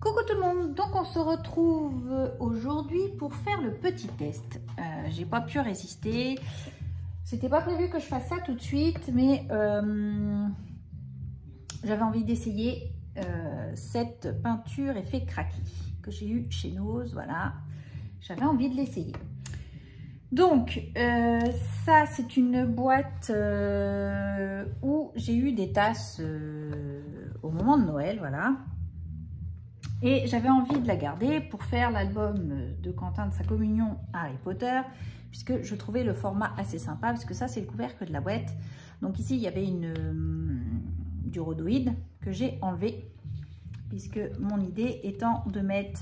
Coucou tout le monde, donc on se retrouve aujourd'hui pour faire le petit test. J'ai pas pu résister, c'était pas prévu que je fasse ça tout de suite, mais j'avais envie d'essayer cette peinture effet craquis que j'ai eu chez Nose, voilà, j'avais envie de l'essayer. Donc ça c'est une boîte où j'ai eu des tasses au moment de Noël, voilà. Et j'avais envie de la garder pour faire l'album de Quentin de sa communion Harry Potter, puisque je trouvais le format assez sympa, parce que ça c'est le couvercle de la boîte. Donc ici il y avait du rhodoïde que j'ai enlevé, puisque mon idée étant de mettre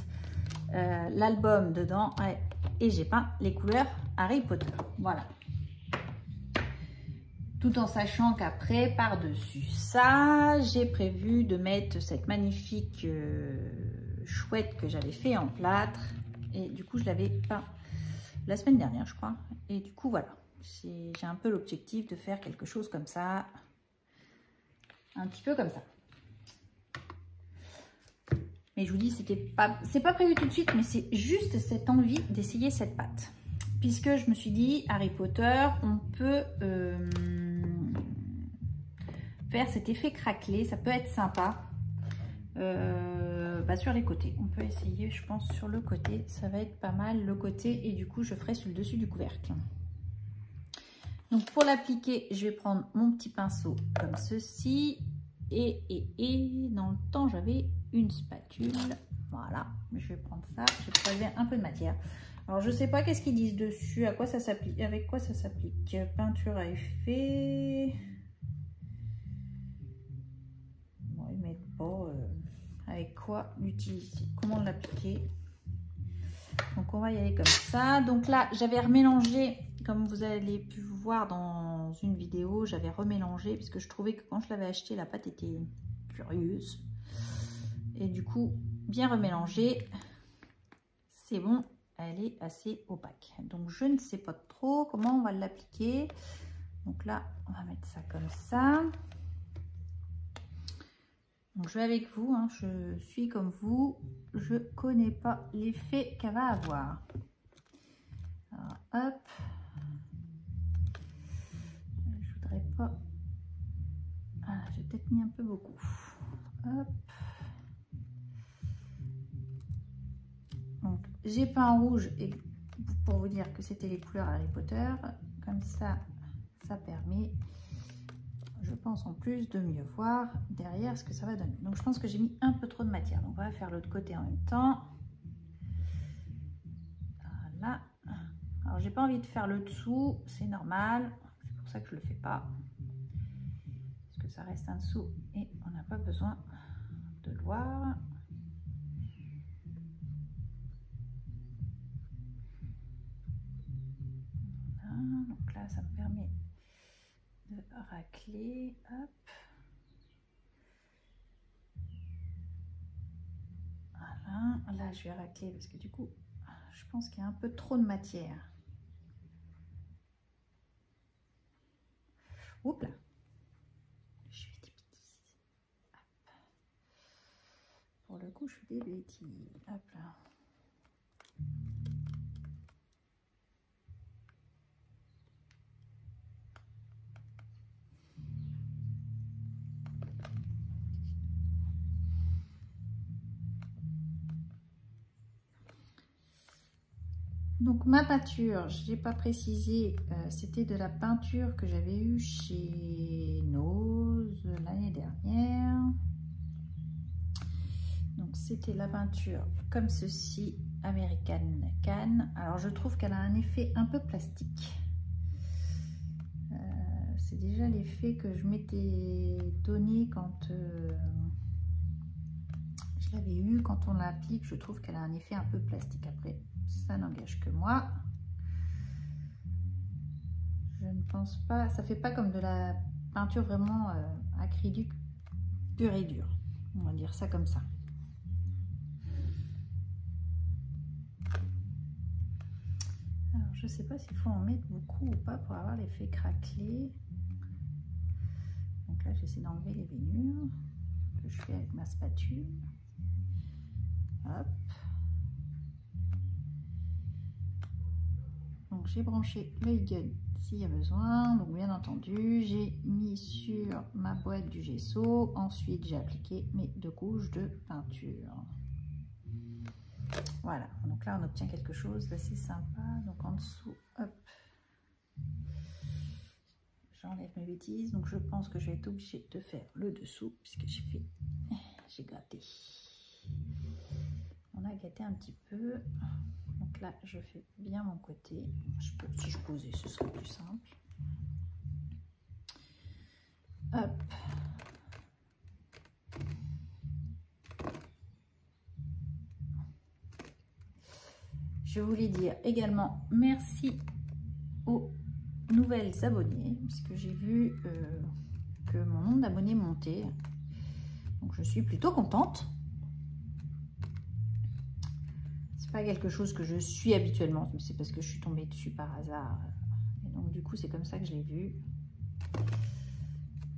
l'album dedans, et j'ai peint les couleurs Harry Potter, voilà. Tout en sachant qu'après, par-dessus ça, j'ai prévu de mettre cette magnifique chouette que j'avais fait en plâtre. Et du coup, je l'avais peint la semaine dernière, je crois. Et du coup, voilà. J'ai un peu l'objectif de faire quelque chose comme ça. Un petit peu comme ça. Mais je vous dis, c'est pas prévu tout de suite, mais c'est juste cette envie d'essayer cette pâte. Puisque je me suis dit, Harry Potter, on peut faire cet effet craquelé, ça peut être sympa. Sur les côtés, on peut essayer, je pense, sur le côté, ça va être pas mal le côté, et du coup, je ferai sur le dessus du couvercle. Donc, pour l'appliquer, je vais prendre mon petit pinceau comme ceci, et dans le temps, j'avais une spatule. Voilà, je vais prendre ça, je vais prélever un peu de matière. Alors, je sais pas qu'est-ce qu'ils disent dessus, à quoi ça s'applique, avec quoi ça s'applique. Peinture à effet. Bon, ils mettent pas avec quoi l'utiliser, comment l'appliquer. Donc, on va y aller comme ça. Donc là, j'avais remélangé, comme vous avez pu voir dans une vidéo, j'avais remélangé, puisque je trouvais que quand je l'avais acheté, la pâte était curieuse. Et du coup, bien remélangé, c'est bon. Elle est assez opaque, donc je ne sais pas trop comment on va l'appliquer. Donc là on va mettre ça comme ça. Donc je vais avec vous, hein, je suis comme vous, je connais pas l'effet qu'elle va avoir. Alors, hop, je voudrais pas, ah, j'ai peut-être mis un peu beaucoup. Hop. Donc j'ai peint en rouge, et pour vous dire que c'était les couleurs Harry Potter, comme ça, ça permet, je pense en plus, de mieux voir derrière ce que ça va donner. Donc je pense que j'ai mis un peu trop de matière, donc on va faire l'autre côté en même temps. Voilà. Alors j'ai pas envie de faire le dessous, c'est normal, c'est pour ça que je le fais pas, parce que ça reste en dessous et on n'a pas besoin de le voir. Donc là, ça me permet de racler. Hop. Voilà. Là, je vais racler parce que du coup, je pense qu'il y a un peu trop de matière. Oups là. Je fais des bêtises. Hop. Pour le coup, je fais des bêtises. Hop là. Donc ma peinture, je n'ai pas précisé, c'était de la peinture que j'avais eue chez Nose l'année dernière. Donc c'était la peinture comme ceci, American Can. Alors je trouve qu'elle a un effet un peu plastique. C'est déjà l'effet que je m'étais donné quand je l'avais eu. Quand on l'applique, je trouve qu'elle a un effet un peu plastique. Après, ça n'engage que moi. Je ne pense pas, ça fait pas comme de la peinture vraiment acrylique pure et dure. On va dire ça comme ça. Alors, je sais pas s'il faut en mettre beaucoup ou pas pour avoir l'effet craquelé. Donc là, j'essaie d'enlever les vénures que je fais avec ma spatule. Hop. Donc j'ai branché le gun s'il y a besoin. Donc bien entendu, j'ai mis sur ma boîte du gesso. Ensuite, j'ai appliqué mes 2 couches de peinture. Voilà, donc là on obtient quelque chose d'assez sympa. Donc en dessous, hop, j'enlève mes bêtises. Donc je pense que je vais être obligée de faire le dessous puisque j'ai gâté. On a gâté un petit peu. Donc là, je fais bien mon côté. Si je posais, ce serait plus simple. Hop. Je voulais dire également merci aux nouvelles abonnées, puisque j'ai vu que mon nombre d'abonnés montait. Donc je suis plutôt contente. C'est pas quelque chose que je suis habituellement, mais c'est parce que je suis tombée dessus par hasard. Et donc du coup, c'est comme ça que je l'ai vu.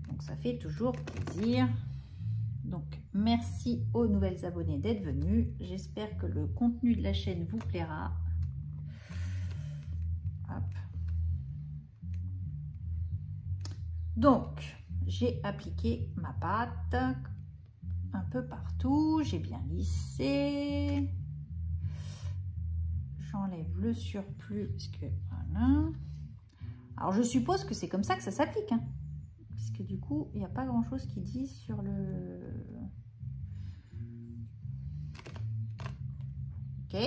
Donc ça fait toujours plaisir. Donc merci aux nouvelles abonnées d'être venus. J'espère que le contenu de la chaîne vous plaira. Hop. Donc j'ai appliqué ma pâte un peu partout. J'ai bien lissé. J'enlève le surplus parce que voilà. Alors je suppose que c'est comme ça que ça s'applique, hein, puisque du coup il n'y a pas grand chose qui dit sur le... Ok. On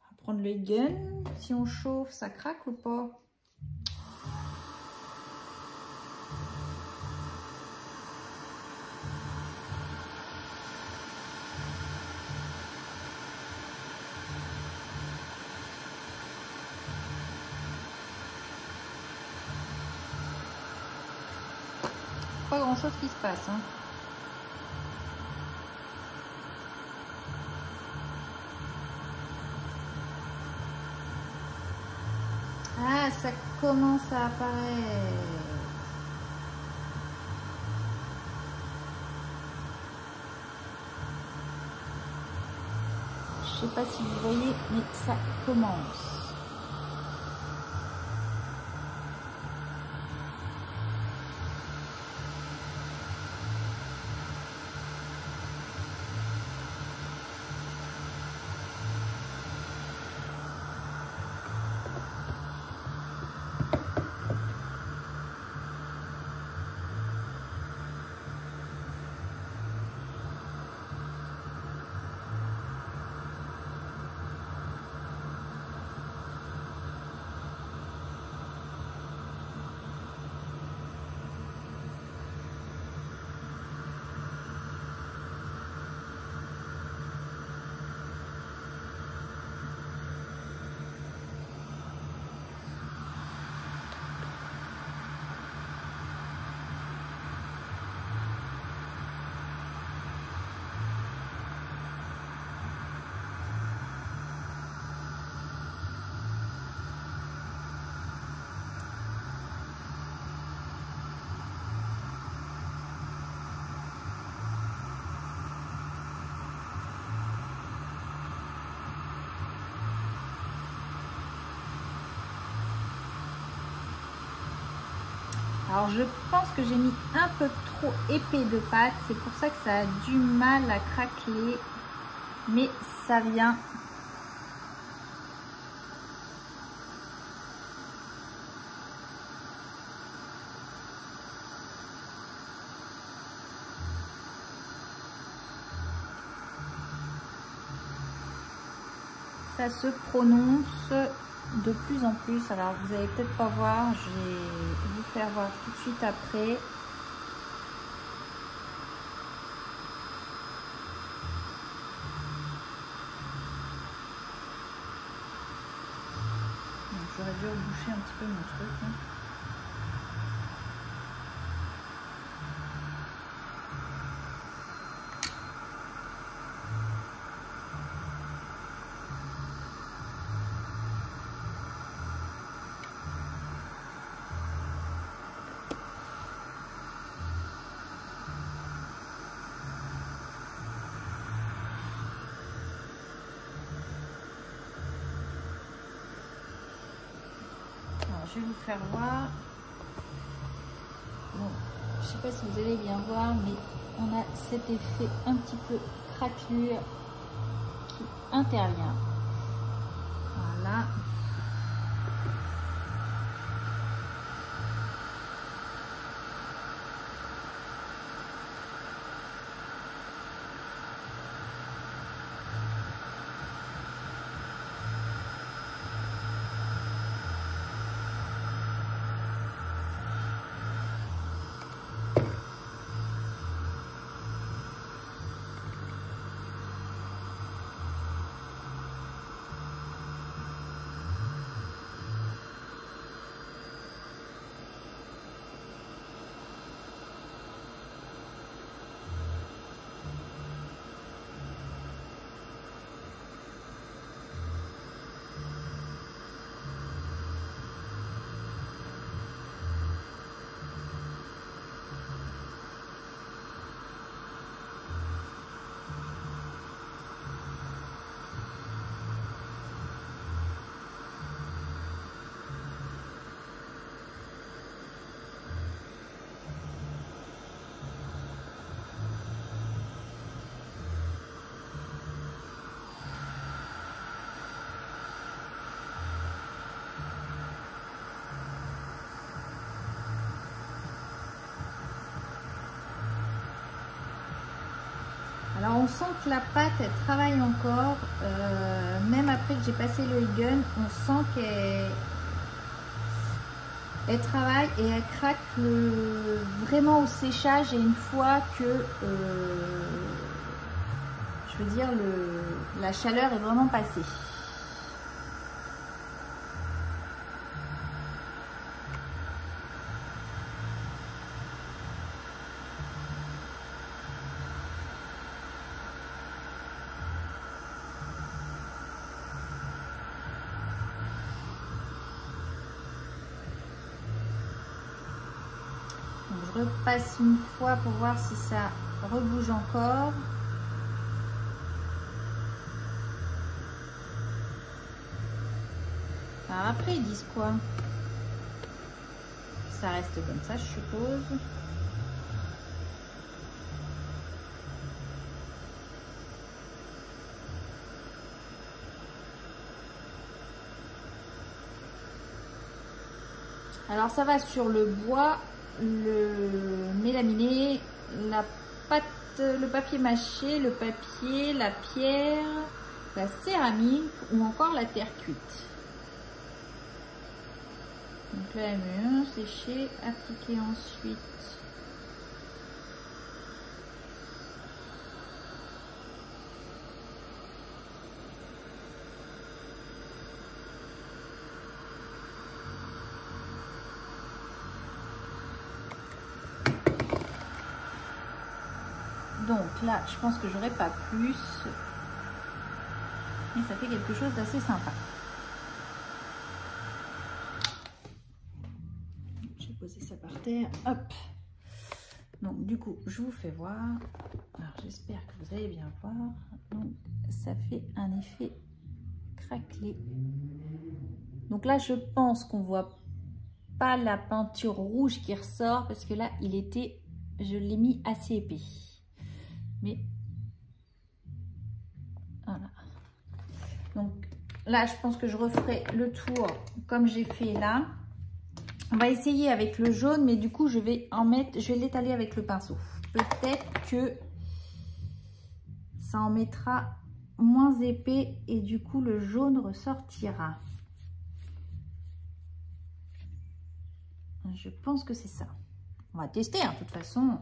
va prendre le gun. Si on chauffe, ça craque ou pas? Pas grand chose qui se passe, hein. Ah, ça commence à apparaître. Je sais pas si vous voyez, mais ça commence. Alors je pense que j'ai mis un peu trop épais de pâte, c'est pour ça que ça a du mal à craquer, mais ça vient. Ça se prononce de plus en plus. Alors vous allez peut-être pas voir, je vais vous faire voir tout de suite après. J'aurais dû reboucher un petit peu mon truc, hein. je vais vous faire voir. Bon, je sais pas si vous allez bien voir, mais on a cet effet un petit peu craquelure qui intervient. Voilà. Alors on sent que la pâte elle travaille encore, même après que j'ai passé le heat gun, on sent qu'elle travaille et elle craque vraiment au séchage, et une fois que je veux dire la chaleur est vraiment passée. Je repasse une fois pour voir si ça rebouge encore. Alors après ils disent quoi? Ça reste comme ça, je suppose. Alors ça va sur le bois, le mélaminé, la pâte, le papier mâché, le papier, la pierre, la céramique ou encore la terre cuite. Donc là, M1, sécher, appliquer ensuite. Donc là, je pense que j'aurai pas plus. Mais ça fait quelque chose d'assez sympa. J'ai posé ça par terre. Hop. Donc du coup, je vous fais voir. Alors j'espère que vous allez bien voir. Donc ça fait un effet craquelé. Donc là, je pense qu'on voit pas la peinture rouge qui ressort parce que là, il était, je l'ai mis assez épais. Mais voilà. Donc là, je pense que je referai le tour comme j'ai fait là. On va essayer avec le jaune, mais du coup, je vais l'étaler avec le pinceau. Peut-être que ça en mettra moins épais et du coup, le jaune ressortira. Je pense que c'est ça. On va tester, hein, de toute façon.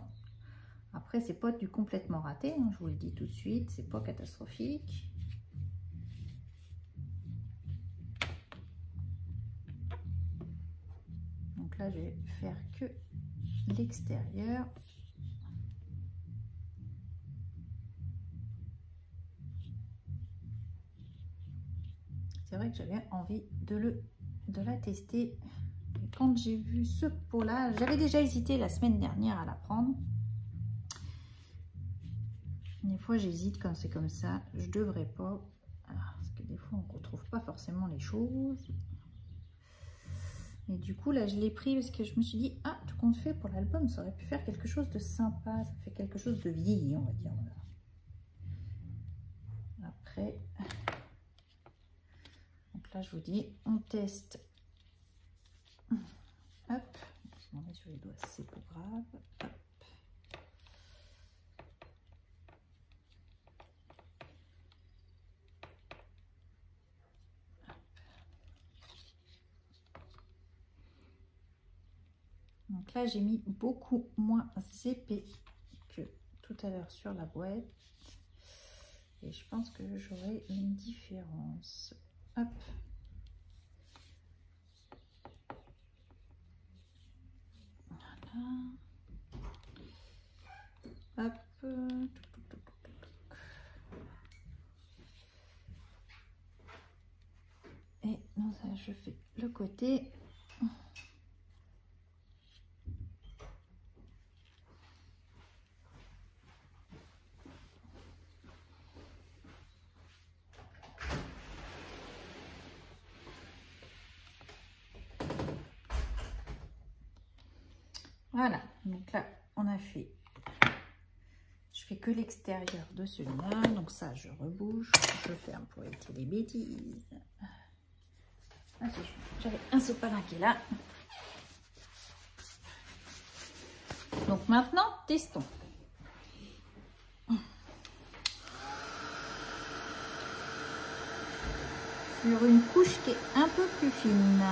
Après, c'est pas du complètement raté, hein, je vous le dis tout de suite, c'est pas catastrophique. Donc là, je vais faire que l'extérieur. C'est vrai que j'avais envie de la tester. Et quand j'ai vu ce pot là, j'avais déjà hésité la semaine dernière à la prendre. Des fois j'hésite quand c'est comme ça, je devrais pas, parce que des fois on ne retrouve pas forcément les choses. Et du coup, là, je l'ai pris parce que je me suis dit, ah, tout compte fait pour l'album, ça aurait pu faire quelque chose de sympa. Ça fait quelque chose de vieilli, on va dire. Voilà. Après, donc là, je vous dis, on teste. Hop, on met sur les doigts, c'est pas grave. Hop. Donc là, j'ai mis beaucoup moins épais que tout à l'heure sur la boîte. Et je pense que j'aurai une différence. Hop. Voilà. Hop. Et non, ça, je fais le côté. Voilà, donc là, on a fait, je fais que l'extérieur de celui-là, donc ça, je rebouche, je ferme pour éviter les bêtises. Attention, j'avais un sopalin qui est là. Donc maintenant, testons. Sur une couche qui est un peu plus fine.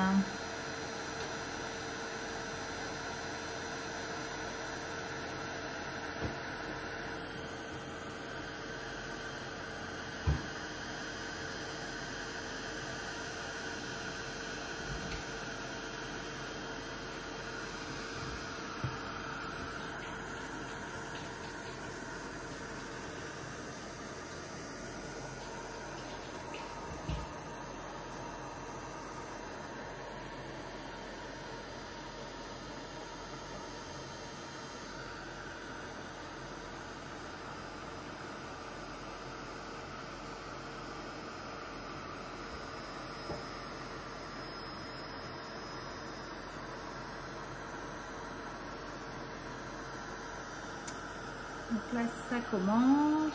Donc là, ça commence.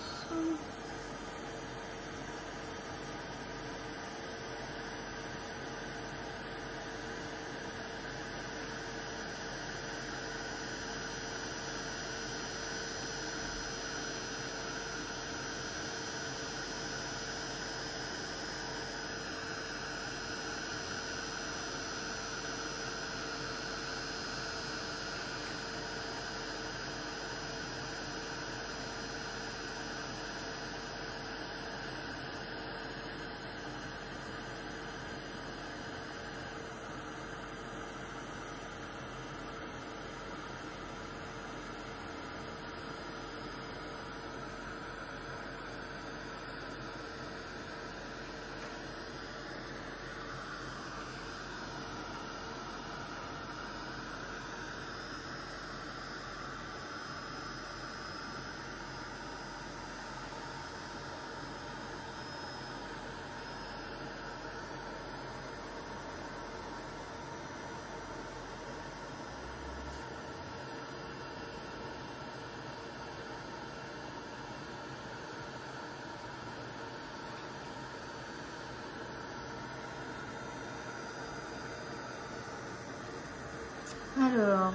Alors,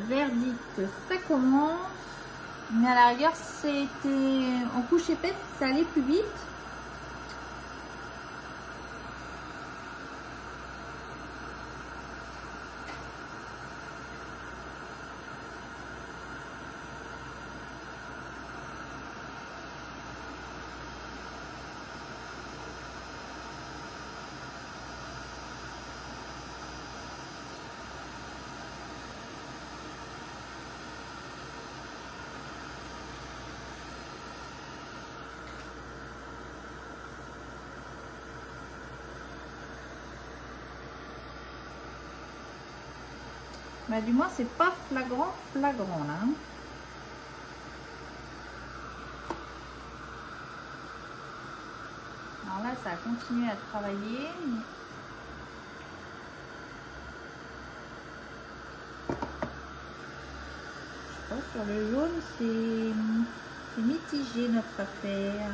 verdict, ça commence. Mais à la rigueur, c'était en couche épaisse, ça allait plus vite. Bah, du moins, c'est pas flagrant là. Hein. Alors là, ça a continué à travailler. le jaune, c'est mitigé notre affaire.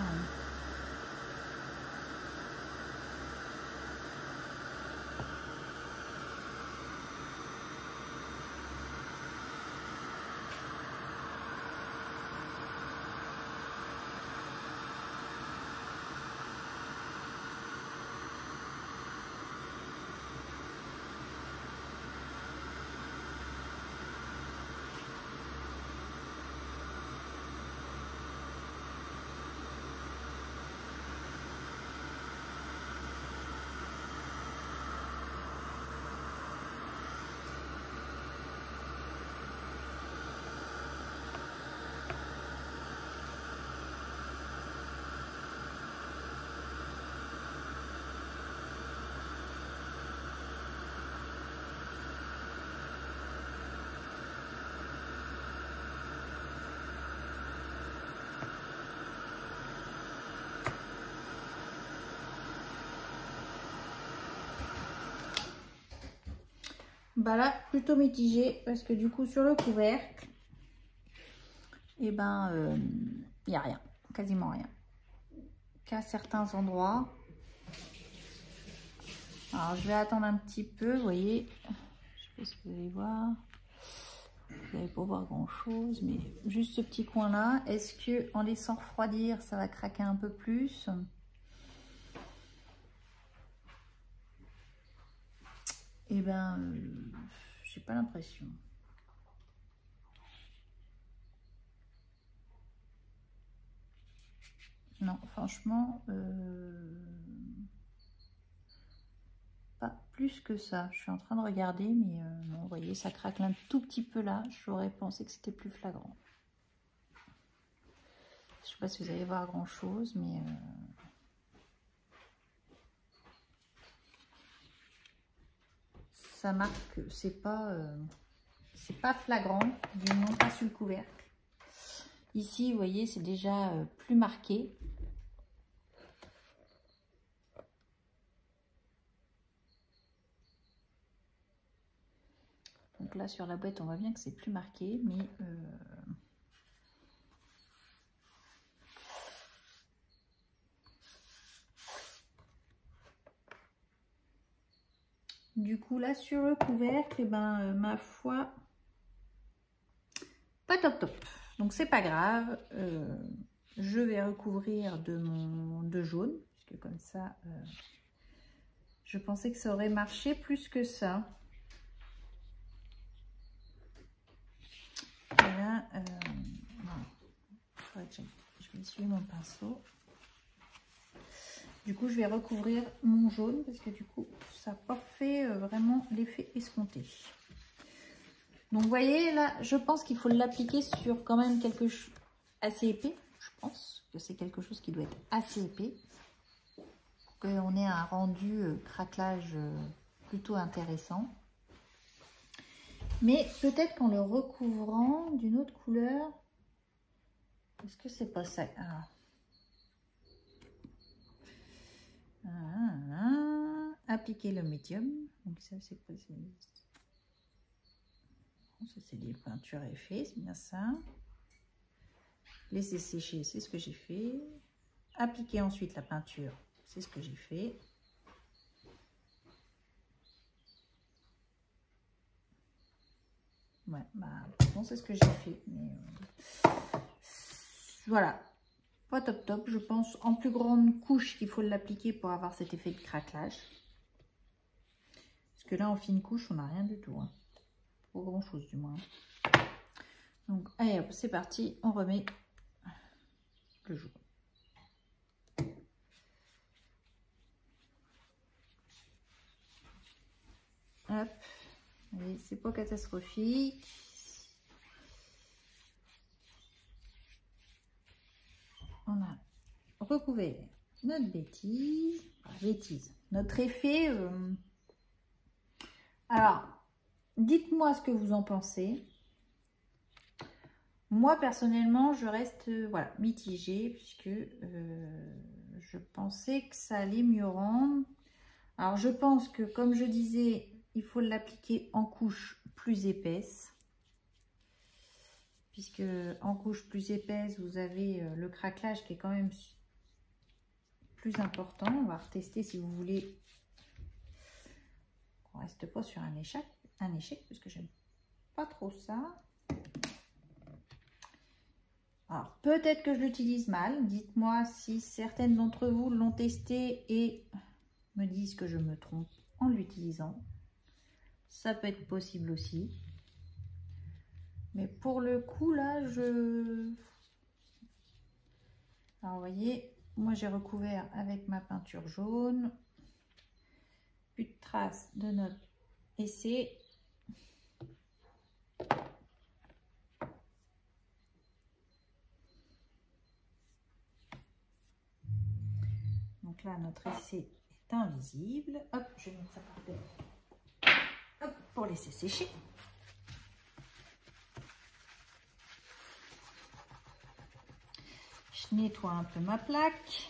Bah là, plutôt mitigé parce que du coup sur le couvercle, et ben il n'y a rien, quasiment rien. Qu'à certains endroits. Alors je vais attendre un petit peu, vous voyez, je sais pas si vous allez voir, vous n'allez pas voir grand chose, mais juste ce petit coin là, est-ce que en laissant refroidir ça va craquer un peu plus? Et ben j'ai pas l'impression. Non, franchement, pas plus que ça. Je suis en train de regarder, mais non, vous voyez, ça craque un tout petit peu là. J'aurais pensé que c'était plus flagrant. Je sais pas si vous allez voir grand chose, mais ça marque que c'est pas flagrant, du moins pas sur le couvercle. Ici, vous voyez, c'est déjà plus marqué. Donc là, sur la boîte, on voit bien que c'est plus marqué, mais du coup, là, sur le couvercle, eh ben, ma foi, pas top top. Donc, c'est pas grave. Je vais recouvrir de jaune, puisque comme ça, je pensais que ça aurait marché plus que ça. Et là, voilà. Je vais essuyer mon pinceau. Du coup, je vais recouvrir mon jaune parce que du coup, ça n'a pas fait vraiment l'effet escompté. Donc, vous voyez, là, je pense qu'il faut l'appliquer sur quand même quelque chose assez épais. Je pense que c'est quelque chose qui doit être assez épais. Pour qu'on ait un rendu craquelage plutôt intéressant. Mais peut-être qu'en le recouvrant d'une autre couleur, est-ce que c'est pas ça? Appliquer le médium. Donc ça c'est pas... Ça c'est des peintures effets, c'est bien ça. Laisser sécher, c'est ce que j'ai fait. Appliquer ensuite la peinture, c'est ce que j'ai fait. Ouais, bah bon, c'est ce que j'ai fait. Mais voilà, pas top top. Je pense en plus grande couche qu'il faut l'appliquer pour avoir cet effet de craquelage. Parce que là en fine couche, on n'a rien du tout. Hein. Pas grand chose du moins. Donc allez hop, c'est parti, on remet le jaune. Hop, allez, c'est pas catastrophique. On a recouvert notre bêtise, notre effet. Alors, dites-moi ce que vous en pensez. Moi, personnellement, je reste voilà, mitigée puisque je pensais que ça allait mieux rendre. Alors, je pense que, comme je disais, il faut l'appliquer en couche plus épaisse. puisque en couche plus épaisse, vous avez le craquelage qui est quand même plus important. On va retester si vous voulez. On reste pas sur un échec parce que j'aime pas trop ça. Alors peut-être que je l'utilise mal. Dites-moi si certaines d'entre vous l'ont testé et me disent que je me trompe en l'utilisant. Ça peut être possible aussi. Mais pour le coup là, alors vous voyez, moi j'ai recouvert avec ma peinture jaune. Plus de traces de notre essai. Donc là, notre essai est invisible. Hop, je vais mettre ça par terre. Hop, pour laisser sécher. Je nettoie un peu ma plaque.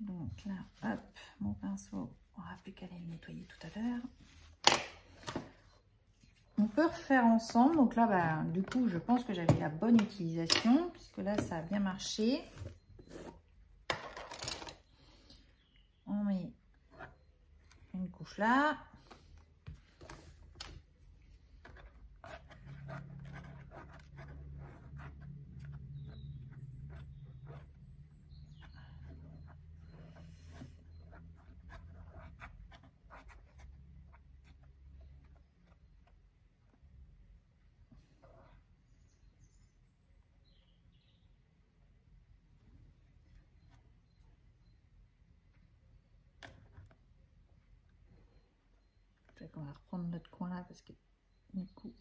Donc là, hop, mon pinceau, on n'aura plus qu'à aller le nettoyer tout à l'heure. On peut refaire ensemble. Donc là, bah, du coup, je pense que j'avais la bonne utilisation, puisque là, ça a bien marché. On met une couche là. On va reprendre notre coin là parce que du coup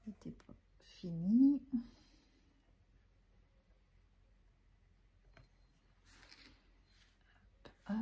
c'était pas fini. Hop.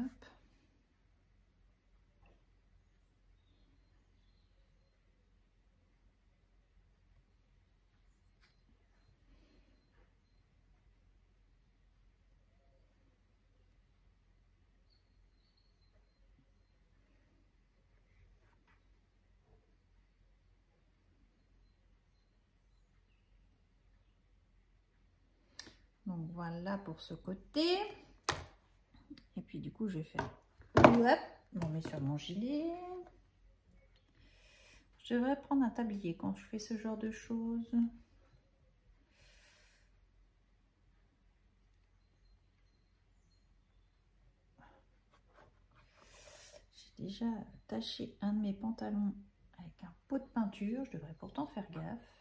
Donc voilà pour ce côté. Et puis du coup je vais faire, hop, on met sur mon gilet. Je devrais prendre un tablier quand je fais ce genre de choses. J'ai déjà taché un de mes pantalons avec un pot de peinture. Je devrais pourtant faire gaffe.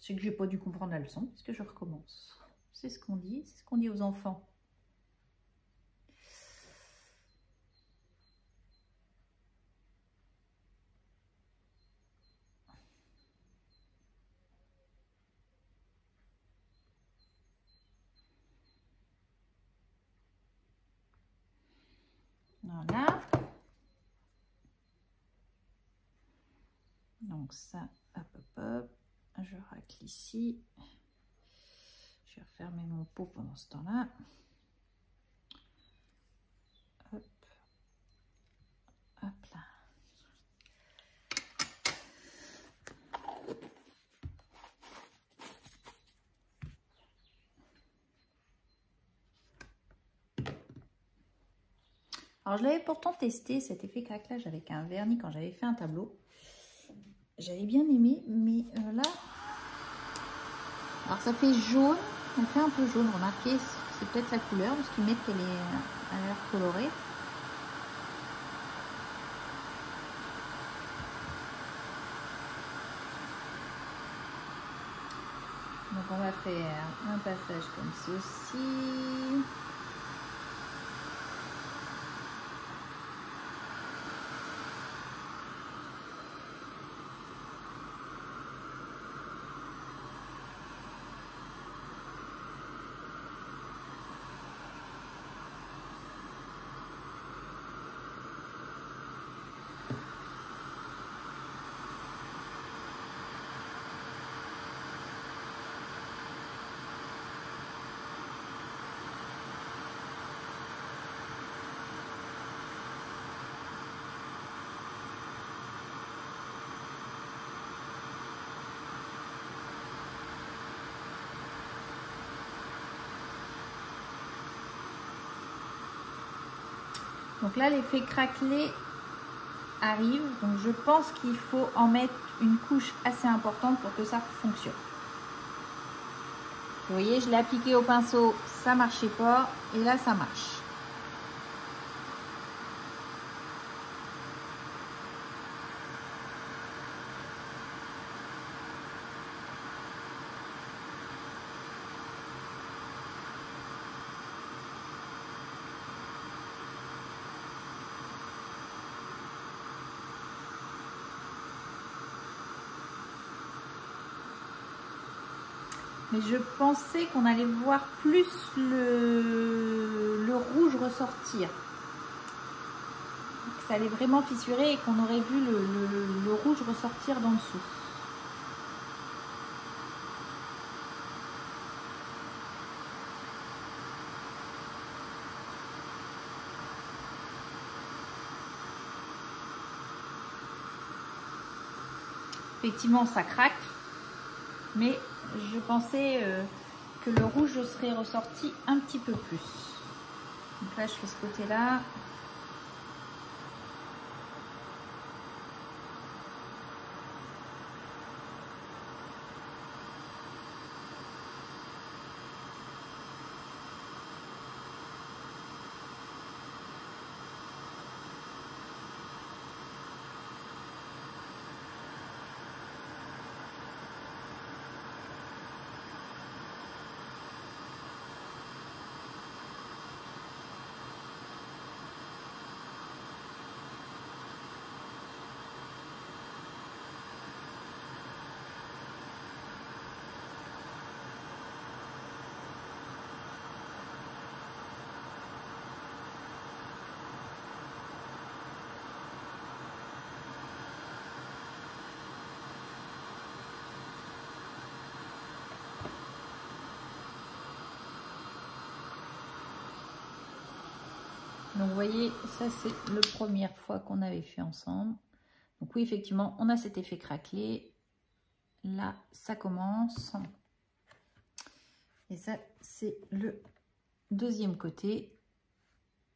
C'est que j'ai pas dû comprendre la leçon, parce que je recommence. C'est ce qu'on dit, c'est ce qu'on dit aux enfants. Voilà. Donc ça, hop, hop, hop. Je racle ici. Je vais refermer mon pot pendant ce temps-là. Hop. Hop là. Alors je l'avais pourtant testé cet effet craquelage avec un vernis quand j'avais fait un tableau. J'avais bien aimé, mais là, alors ça fait jaune, on fait un peu jaune, remarquez, c'est peut-être la couleur, parce qu'ils mettent qu'elle est à l'air colorée. Donc on va faire un passage comme ceci. Donc là, l'effet craquelé arrive. Donc je pense qu'il faut en mettre une couche assez importante pour que ça fonctionne. Vous voyez, je l'ai appliqué au pinceau, ça marchait pas. Et là, ça marche. Mais je pensais qu'on allait voir plus le rouge ressortir. Que ça allait vraiment fissurer et qu'on aurait vu le rouge ressortir d'en dessous. Effectivement, ça craque. Mais je pensais que le rouge serait ressorti un petit peu plus. Donc là, je fais ce côté-là. Donc vous voyez, ça c'est la première fois qu'on avait fait ensemble. Donc oui, effectivement, on a cet effet craquelé. Là, ça commence. Et ça, c'est le deuxième côté.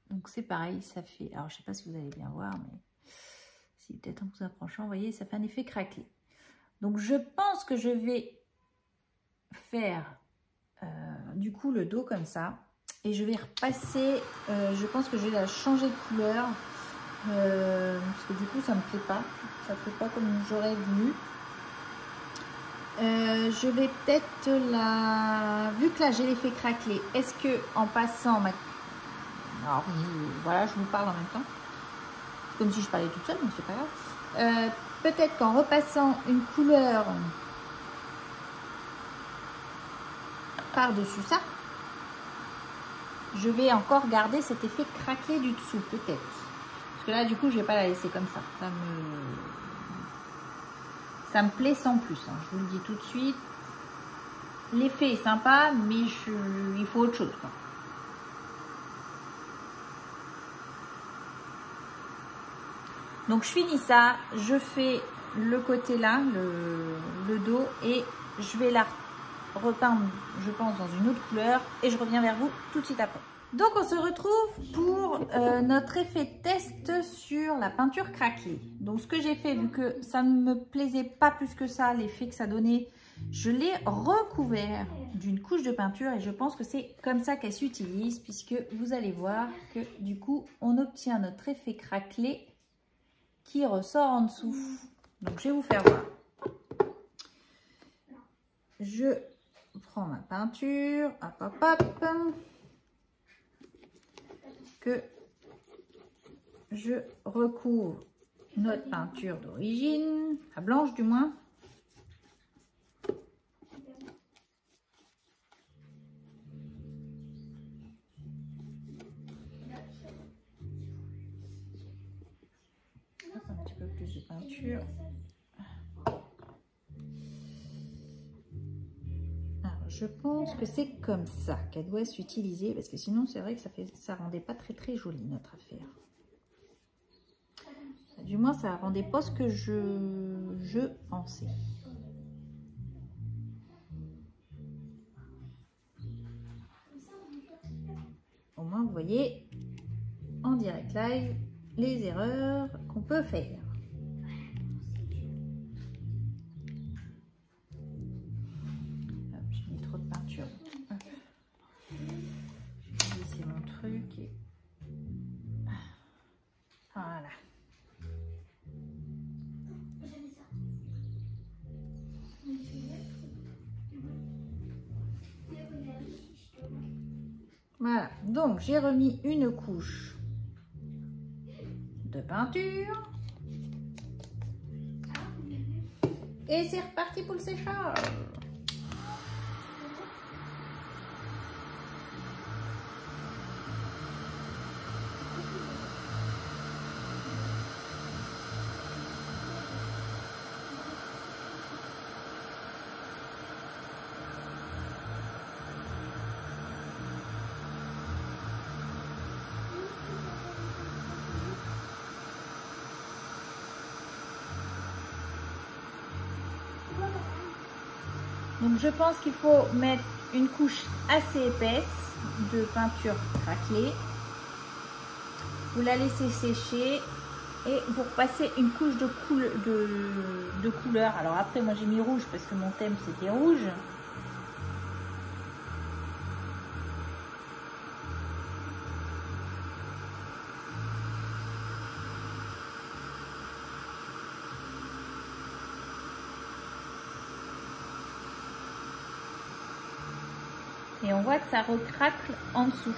Donc c'est pareil, ça fait... Alors je sais pas si vous allez bien voir, mais si peut-être en vous approchant, vous voyez, ça fait un effet craquelé. Donc je pense que je vais faire du coup le dos comme ça. Et je vais repasser, je pense que je vais la changer de couleur. Parce que du coup ça me plaît pas. Ça ne fait pas comme j'aurais voulu. Je vais peut-être la... Vu que là j'ai l'effet craquelé, est-ce que en passant ma... Alors voilà, je vous parle en même temps. Comme si je parlais toute seule, mais c'est pas grave. Peut-être qu'en repassant une couleur par-dessus ça, je vais encore garder cet effet craquelé du dessous, peut-être. Parce que là, du coup, je vais pas la laisser comme ça. Ça me plaît sans plus, hein. Je vous le dis tout de suite. L'effet est sympa, mais il faut autre chose, quoi. Donc, je finis ça. Je fais le côté là, le dos, et je vais la repeindre, je pense, dans une autre couleur. Et je reviens vers vous tout de suite après. Donc, on se retrouve pour notre effet test sur la peinture craquelée. Donc, ce que j'ai fait, vu que ça ne me plaisait pas plus que ça, l'effet que ça donnait, je l'ai recouvert d'une couche de peinture et je pense que c'est comme ça qu'elle s'utilise, puisque vous allez voir que du coup, on obtient notre effet craquelé qui ressort en dessous. Donc, je vais vous faire voir. Je prends ma peinture, hop, hop, hop. Que je recouvre notre peinture d'origine, la blanche du moins. Un petit peu plus de peinture. Alors, je pense que c'est comme ça qu'elle doit s'utiliser, parce que sinon c'est vrai que ça rendait pas très joli notre affaire. Du moins ça rendait pas ce que je pensais. Au moins vous voyez, en direct live les erreurs qu'on peut faire. J'ai mis trop de peinture. J'ai laissé mon truc et voilà. Voilà, donc j'ai remis une couche de peinture et c'est reparti pour le séchage. Donc je pense qu'il faut mettre une couche assez épaisse de peinture craquelée. Vous la laissez sécher et vous repassez une couche de couleur. Alors après moi j'ai mis rouge parce que mon thème c'était rouge. Et on voit que ça recracle en dessous.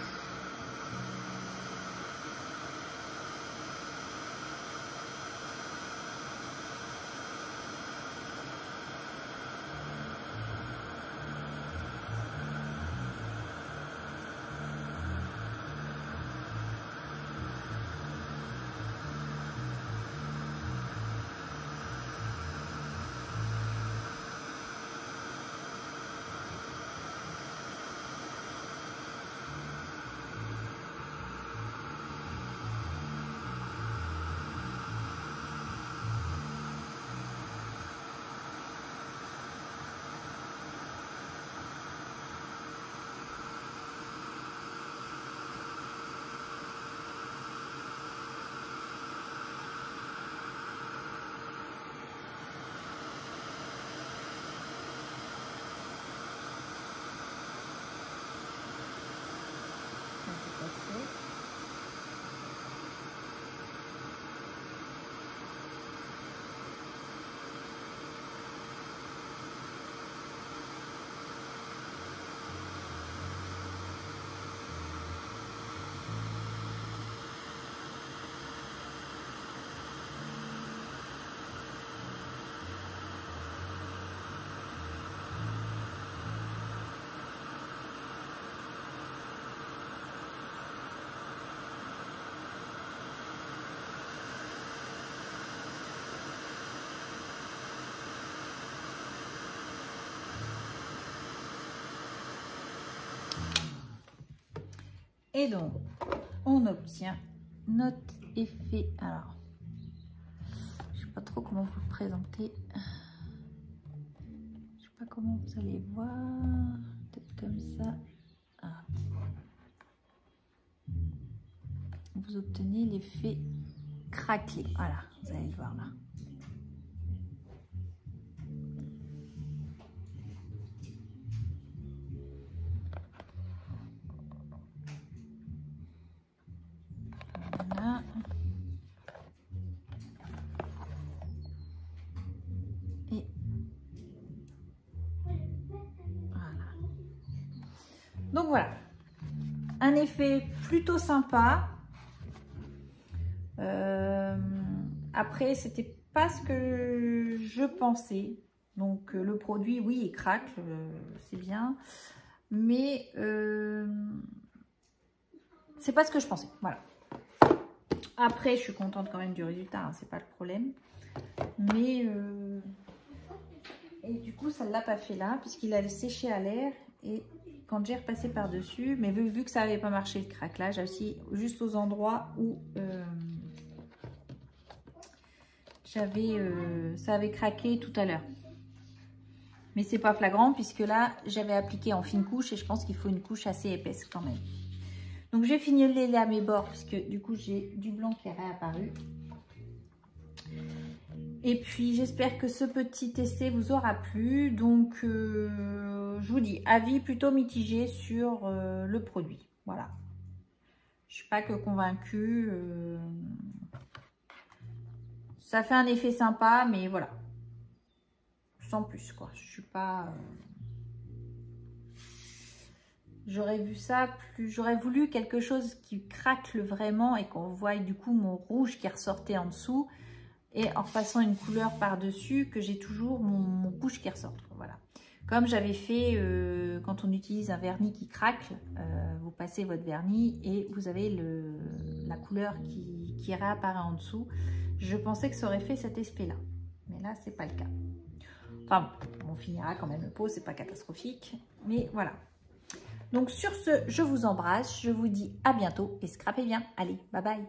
Et donc, on obtient notre effet. Alors, je ne sais pas trop comment vous le présenter. Je ne sais pas comment vous allez voir. Peut-être comme ça. Ah. Vous obtenez l'effet craquelé. Voilà, vous allez le voir là. Donc voilà, un effet plutôt sympa. Après, c'était pas ce que je pensais. Donc le produit, oui, il craque, c'est bien. Mais c'est pas ce que je pensais. Voilà. Après, je suis contente quand même du résultat, hein, c'est pas le problème. Mais et du coup, ça ne l'a pas fait là, puisqu'il a séché à l'air. Et quand j'ai repassé par-dessus, mais vu que ça n'avait pas marché le craquelage, aussi juste aux endroits où ça avait craqué tout à l'heure. Mais c'est pas flagrant puisque là, j'avais appliqué en fine couche et je pense qu'il faut une couche assez épaisse quand même. Donc j'ai fini de les laver à mes bords puisque du coup j'ai du blanc qui est réapparu. Et puis j'espère que ce petit essai vous aura plu. Donc je vous dis, avis plutôt mitigé sur le produit. Voilà. Je ne suis pas que convaincue. Ça fait un effet sympa, mais voilà. Sans plus, quoi. Je suis pas... J'aurais vu ça plus... J'aurais voulu quelque chose qui craque vraiment et qu'on voit du coup mon rouge qui ressortait en dessous. Et en repassant une couleur par-dessus, que j'ai toujours mon rouge qui ressort. Voilà. Comme j'avais fait quand on utilise un vernis qui craque, vous passez votre vernis et vous avez la couleur qui réapparaît en dessous. Je pensais que ça aurait fait cet effet-là. Mais là, c'est pas le cas. Enfin, on finira quand même le pot, c'est pas catastrophique. Mais voilà. Donc sur ce, je vous embrasse. Je vous dis à bientôt et scrapez bien. Allez, bye bye.